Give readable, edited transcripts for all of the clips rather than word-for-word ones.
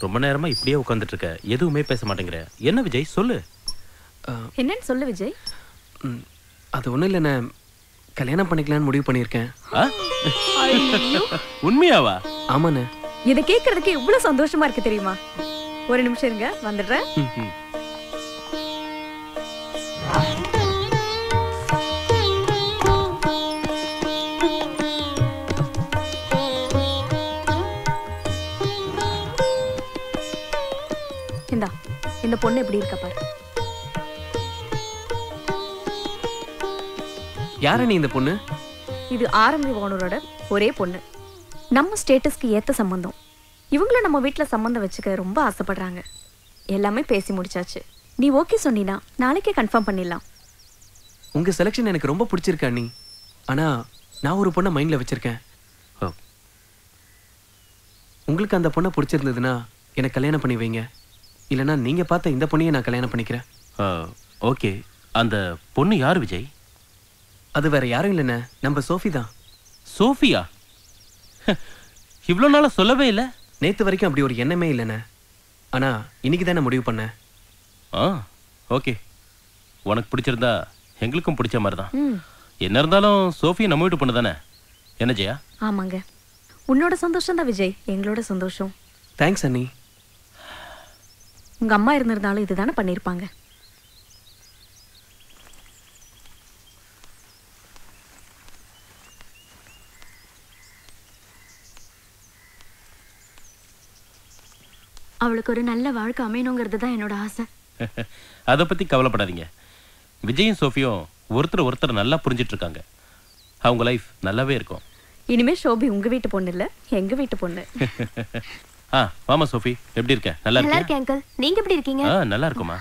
ரொம்ப நேரமா இப்படியே உட்கார்ந்துட்டு இருக்க, எதுவுமே பேச மாட்டேங்கிற. என்ன விஜய் சொல்லு. என்னன்னு சொல்லு விஜய். அது ஒண்ணும் இல்லைண்ணே, கல்யாணம் பண்ணிக்கலாம்னு முடிவு பண்ணியிருக்கேன். உண்மையாவா? ஆமாண்ணே. இதை கேட்கறதுக்கு இவ்வளவு சந்தோஷமா இருக்கு தெரியுமா? ஒரு நிமிஷம் இருங்க, வந்துடுறேன். இந்தா, இந்த பொண்ணு எப்படி இருக்க பாரு. யார நீ இந்த பொண்ணு? இது ஆரம்பி ஓனரோட ஒரே பொண்ணு. நம்ம ஸ்டேட்டஸ்க்கு ஏத்த சம்பந்தம். இவங்களும் நம்ம வீட்டுல சம்பந்தம் வச்சுக்க ரொம்ப ஆசைப்படுறாங்க. எல்லாமே பேசி முடிச்சாச்சு. நீ ஓகே சொன்னீனா நாளைக்கே கன்ஃபார்ம் பண்ணிடலாம். உங்க செலக்ஷன் எனக்கு ரொம்ப பிடிச்சிருக்கா நீ. ஆனா நான் ஒரு பொண்ணை மைண்ட்ல வச்சிருக்கேன். உங்களுக்கு அந்த பொண்ணை பிடிச்சிருந்ததுன்னா எனக்கு கல்யாணம் பண்ணி வைங்க. இல்லைன்னா நீங்க பார்த்த இந்த பொண்ணையே நான் கல்யாணம் பண்ணிக்கிறேன். ஓகே. அந்த பொண்ணு யார் விஜய்? அது வேற யாரும் இல்லைண்ணே, நம்ம சோஃபி தான். சோஃபியா? இவ்வளோ நாளா சொல்லவே இல்லை. நேற்று வரைக்கும் அப்படி ஒரு எண்ணமே இல்லைண்ணே. ஆனா இன்னைக்கு தானே முடிவு பண்ணேன். ஓகே. உனக்கு பிடிச்சிருந்தா எங்களுக்கும் பிடிச்ச மாதிரி தான். என்ன இருந்தாலும் சோஃபி நம்ம வீட்டு பொண்ணு தானே. என்ன ஜெயா? ஆமாங்க, உன்னோட சந்தோஷம் தான் விஜய் எங்களோட சந்தோஷம். தேங்க்ஸ் அண்ணி. உங்க அம்மா இருந்திருந்தாலும் இதுதானே பண்ணிருப்பாங்க. அவளுக்கு ஒரு நல்ல வாழ்க்கை அமையணுங்கிறது தான் என்னோட ஆசை. அதை பத்தி கவலைப்படாதீங்க. விஜயும் சோஃபியும் ஒருத்தர் நல்லா புரிஞ்சிட்டு இருக்காங்க. அவங்க லைஃப் நல்லாவே இருக்கும். இனிமே சோபி உங்க வீட்டு பொண்ணு இல்ல, எங்க வீட்டு பொண்ணு. வாமா சோஃபி, எப்படி இருக்க? நல்லா இருக்கேன் அங்கிள். நீங்க எப்படி இருக்கீங்க? நல்லா இருக்குமா.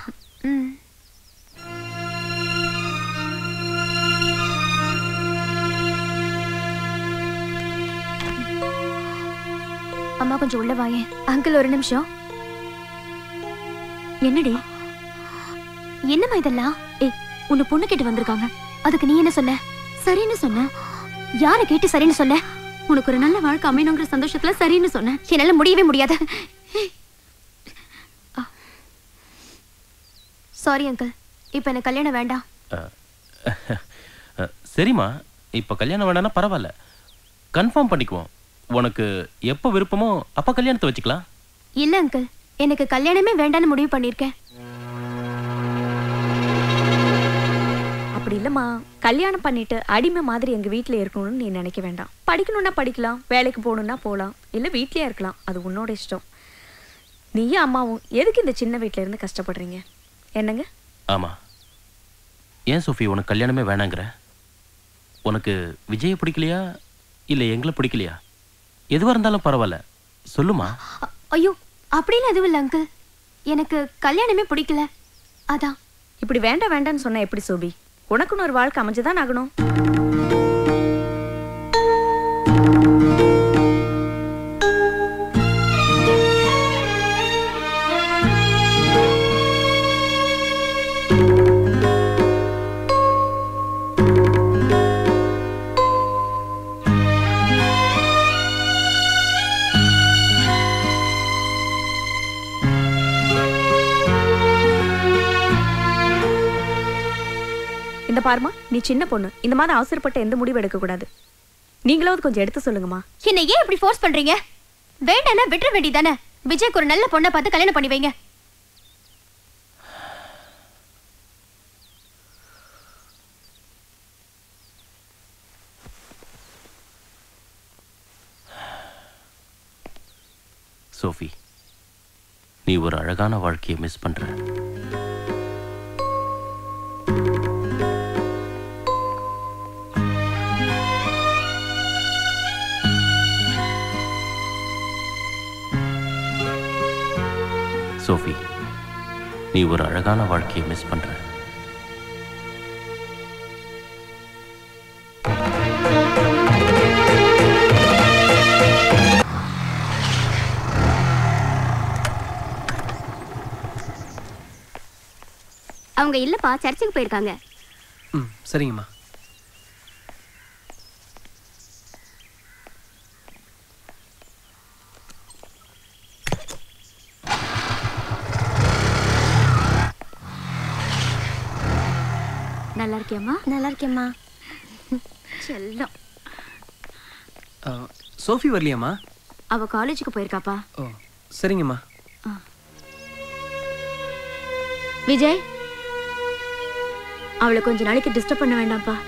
அம்மா கொஞ்சம் உள்ள வாயே. அங்கிள் ஒரு நிமிஷம். என்னடி என்னம்மா இதெல்லாம்? உன்னை பொண்ணு கேட்டு வந்திருக்காங்க. அதுக்கு நீ என்ன சொன்ன? சரின்னு சொன்ன. யார கேட்டு சரின்னு சொன்ன? உனக்கு ஒரு நல்ல வாழ்க்கை அமையணுங்கிற சந்தோஷத்துல சரின்னு சொன்ன. என்னால முடியவே முடியாது. சாரி அங்கிள், இப்ப எனக்கு கல்யாணம் வேண்டாம். சரிம்மா, இப்ப கல்யாணம் வேண்டாம்னா பரவாயில்ல, கன்ஃபார்ம் பண்ணிக்குவோம். உனக்கு எப்ப விருப்பமோ அப்ப கல்யாணத்தை வச்சுக்கலாம். இல்ல அங்கிள், எனக்கு கல்யாணமே வேண்டாம்னு முடிவு பண்ணிருக்கேன். அப்படி இல்லம்மா, கல்யாணம் பண்ணிட்டு அடிமை மாதிரி எங்க வீட்டுல இருக்கணும்னு நீ நினைக்க வேண்டாம். படிக்கணும்னா படிக்கலாம், வேலைக்கு போகணும்னா போகலாம், இல்ல வீட்லயே இருக்கலாம். அது உன்னோட இஷ்டம். நீயும் அம்மாவும் எதுக்கு இந்த சின்ன வீட்டுல இருந்து கஷ்டப்படுறீங்க? என்னங்க? ஆமா. ஏன் சோஃபி உனக்கு கல்யாணமே வேணாங்கிற? உனக்கு விஜய பிடிக்கலையா இல்ல எங்களை பிடிக்கலையா? எதுவா இருந்தாலும் பரவாயில்ல, சொல்லுமா. ஐயோ அப்படின்னு எதுவும் இல்லை அங்கிள், எனக்கு கல்யாணமே பிடிக்கல. அதான். இப்படி வேண்டாம் வேண்டாம்னு சொன்னா எப்படி சோபி? உனக்குன்னு ஒரு வாழ்க்கை அமைஞ்சுதான் ஆகணும். இந்த பாருமா, நீ சின்ன பொண்ணு, இந்த மாதிரி அவசரப்பட்ட எந்த முடிவு எடுக்க கூடாது. நீங்களாவது கொஞ்சம் எடுத்து சொல்லுங்கம்மா. என்ன ஏன் இப்படி ஃபோர்ஸ் பண்றீங்க? வேண்டானா விட்டுற வேண்டியதானே. விஜய்க்கு ஒரு நல்ல பொண்ணை பார்த்து கல்யாணம் பண்ணி வைங்க. சோஃபி, நீ ஒரு அழகான வாழ்க்கையை மிஸ் பண்ற. சோஃபி, நீ ஒரு அழகான வாழ்க்கையை மிஸ் பண்ற. அவங்க இல்லப்பா, சர்ச்சுக்கு போயிருக்காங்க. சரிங்கம்மா. நல்லா இருக்கியாம்மா? நல்லா இருக்கேம்மா. செல்லம். சோஃபி வரலையாம்மா? அவ காலேஜுக்கு போயிருக்காப்பா. ஓ சரிங்கம்மா. விஜய், அவளை கொஞ்ச நாளைக்கு டிஸ்டர்ப் பண்ண வேண்டாம்ப்பா.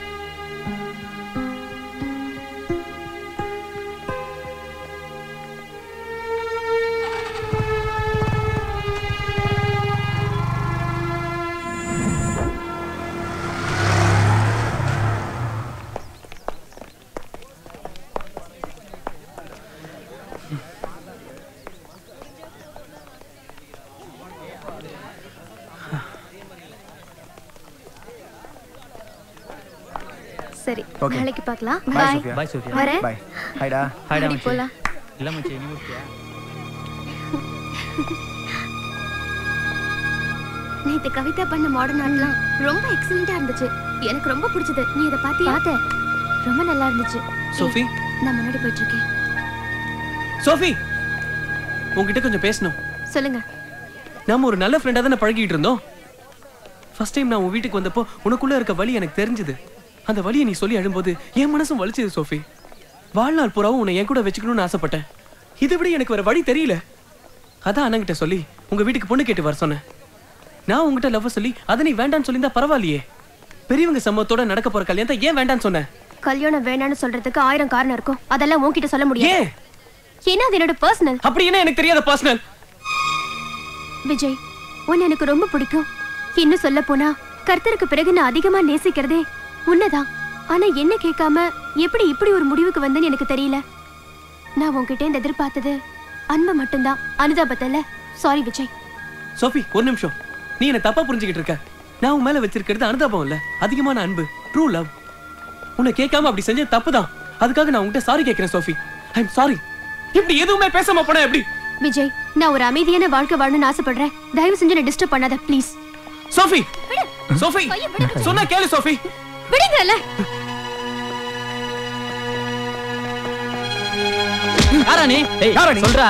சரி, நாளைக்கு பார்க்கலாம். பை. Bye Sophia. வரேன். பை. ஹைடா. ஹைடா மச்சி. போலாம். இல்ல மச்சி, நீ முடிச்சியா? நேத்து கவிதா பண்ண மாடர்ன் ஆர்ட்லாம் ரொம்ப எக்ஸலென்ட்டா இருந்துச்சு. எனக்கு ரொம்ப பிடிச்சது. நீ இத பாத்தியா? பார்த்தேன். ரொம்ப நல்லா இருந்துச்சு. சோஃபி, நான் முன்னாடி போயிட்டு இருக்கேன். சோஃபி, உன்கிட்ட கொஞ்சம் பேசணும். சொல்லுங்க. நாம ஒரு நல்ல ஃப்ரெண்டா தானே பழகிட்டு இருந்தோம். ஃபர்ஸ்ட் டைம் நான் உன் வீட்டுக்கு வந்தப்போ உனக்குள்ள இருக்க வலி எனக்கு தெரிஞ்சது. அந்த வலியை நீ சொல்லி அழும்போது என் மனசும் வலிச்சது சோஃபி. வாழ்நாள் பூராவும் உன்னை என் கூட வச்சுக்கணும்னு ஆசைப்பட்டேன். இதை விட எனக்கு வேற வழி தெரியல. அதான் அண்ணங்கிட்ட சொல்லி உங்க வீட்டுக்கு பொண்ணு கேட்டு வர சொன்னேன். நான் உங்ககிட்ட லவ் சொல்லி அதை நீ வேண்டான்னு சொல்லியிருந்தா பரவாயில்லையே. பெரியவங்க சம்மத்தோட நடக்க போற கல்யாணத்தை ஏன் வேண்டான்னு சொன்னேன்? கல்யாணம் வேண்டான்னு சொல்றதுக்கு 1000 காரணம் இருக்கும். அதெல்லாம் உன்கிட்ட சொல்ல முடியாது. ஏன்? ஏன்னா அது என்னோட பர்சனல். அப்படி என்ன எனக்கு தெரியாத பர்சனல்? விஜய், உன்னை எனக்கு ரொம்ப பிடிக்கும். இன்னும் சொல்ல போனா கர்த்தருக்கு பிறகு நான் அதிகமா நேசிக்கிறதே உன்னதான். ஆனா என்ன கேட்காம எப்படி இப்படி ஒரு முடிவுக்கு வந்தேன்னு எனக்கு தெரியல. நான் உன்கிட்ட இந்த எதிர்பார்த்தது அன்பு மட்டும்தான், அனுதாபத்தை இல்ல. சாரி விஜய். சோஃபி, ஒரு நிமிஷம். நீ என்ன தப்பா புரிஞ்சுக்கிட்டு இருக்க. நான் உன் மேல வச்சிருக்கிறது அனுதாபம் இல்ல, அதிகமான அன்பு, ட்ரூ லவ். உன்னை கேட்காம அப்படி செஞ்ச தப்பு தான். அதுக்காக நான் உன்கிட்ட சாரி கேட்கிறேன் சோஃபி. I am sorry. இப்படி எதுவுமே பேசாம போனா எப்படி? விஜய், நான் ஒரு அமைதியான வாழ்க்கை வாழணும்னு ஆசைப்படுறேன். தயவு செஞ்சு என்ன டிஸ்டர்ப் பண்ணாத ப்ளீஸ். சோஃபி, சோஃபி, சொன்னா கேளு சோஃபி. விடுங்கல. யாரா நீ? சொல்றா.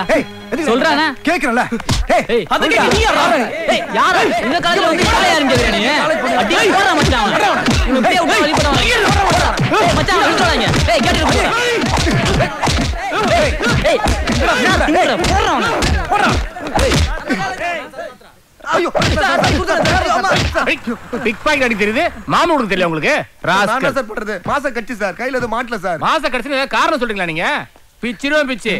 சொல்றானே கேக்குறல. ஏய் அதுக்கு நீ யாரா? ஏய் யாரா? இந்த காலேஜ்ல வந்து யாரா இருங்கற நீ? அடி போறா மச்சான். நீ அப்படியே உள்ள வலி போறா. ஏய் மச்சான் விட்டுறாங்க. ஏய் கேட்டு போ. ஏய் போறா. போறா. ஐயோ பிக் பாக்கெட் அடி தெரியுது. மாமா உங்களுக்கு தெரியல உங்களுக்கு? ராஸ்கல் சார் பண்றது. மாச கட்சி சார். கையில எது மாட்டல சார். மாச கட்சில காரணம் சொல்றீங்களா நீங்க? பிச்சிரும் பிச்சி.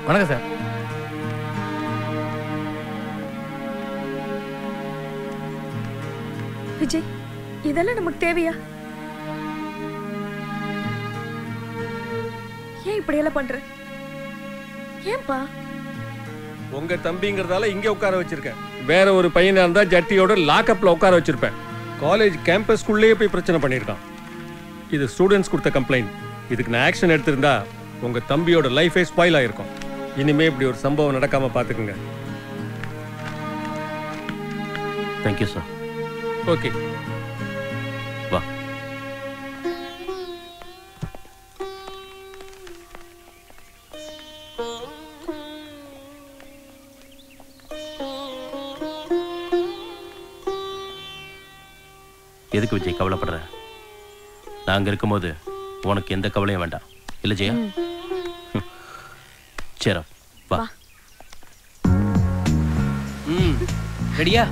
வணக்கம் சார். விஜய், இதெல்லாம் நமக்கு தேவையா? ஏன் இப்படி எல்லாம் பண்ற? ஏன்பா? உங்க தம்பிங்கிறதால இங்க உட்கார வச்சிருக்கேன். வேற ஒரு பையனா இருந்தா ஜட்டியோட லாக்அப்ல உட்கார வச்சிருப்பேன். காலேஜ் கேம்பஸ்க்குள்ளேயே போய் பிரச்சனை பண்ணிருக்கான். இது ஸ்டூடெண்ட்ஸ் கொடுத்த கம்ப்ளைண்ட். இதுக்கு நான் ஆக்ஷன் எடுத்திருந்தா உங்க தம்பியோட லைஃபே ஸ்பாயில் ஆயிருக்கும். இனிமே இப்படி ஒரு சம்பவம் நடக்காம பாத்துக்குங்க. Thank you sir. ஓகே வா. எதுக்கு விஜய் கவலைப்படுற? நான் அங்க இருக்கும்போது உனக்கு எந்த கவலையும் வேண்டாம். இல்ல ஜெயா? சரி வா. ரெடியா?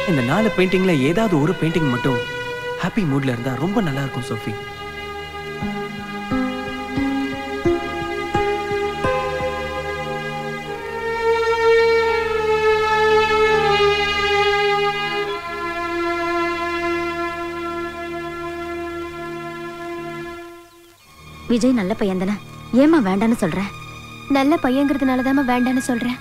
இந்த 4 பெயிண்டிங்ல ஏதாவது ஒரு பெயிண்டிங் மட்டும் ஹாப்பி மூட்ல இருந்தா ரொம்ப நல்லா இருக்கும் சோஃபி. விஜய் நல்ல பையன் தானே, ஏமா வேண்டான்னு சொல்ற? நல்ல பையங்கிறதுனால தான் வேண்டான்னு சொல்றேன்.